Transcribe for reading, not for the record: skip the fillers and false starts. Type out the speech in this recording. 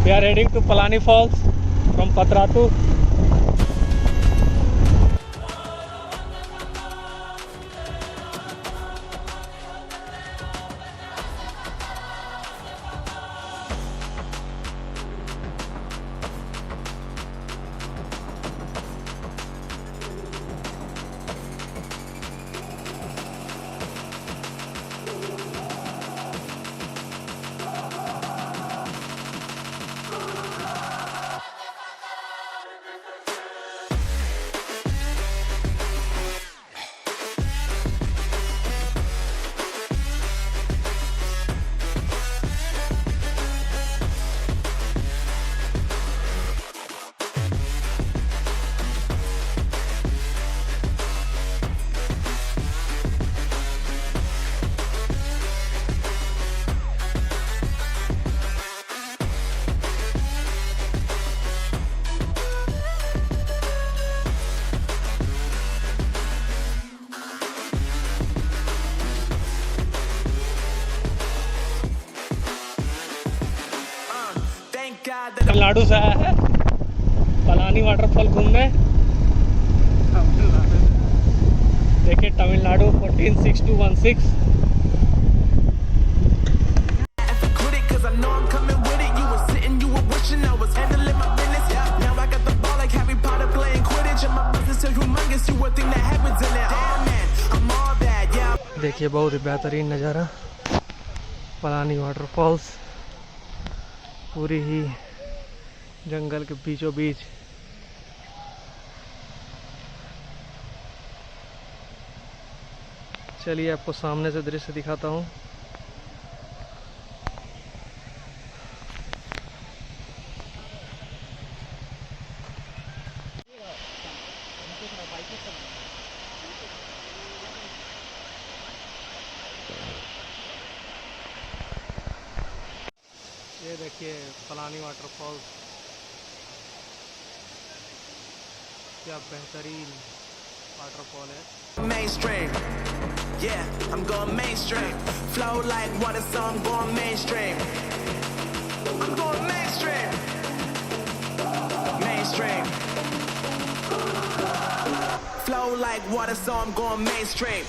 We are heading to Palani Falls from PATRATU. Tamil Nadu से आया है पलानी वाटरफॉल घूमने। देखिए तमिलनाडु 14616। देखिए बहुत ही बेहतरीन नज़ारा पलानी वाटरफॉल्स, पूरी ही जंगल के बीचों बीच। चलिए आपको सामने से दृश्य दिखाता हूँ। ये देखिए पलानी वाटरफॉल्स, क्या बेहतरीन वाटरफॉल है। Mainstream, yeah, I'm going mainstream. Flow like water, so I'm going mainstream. I'm going mainstream. Mainstream. Flow like water, so I'm going mainstream.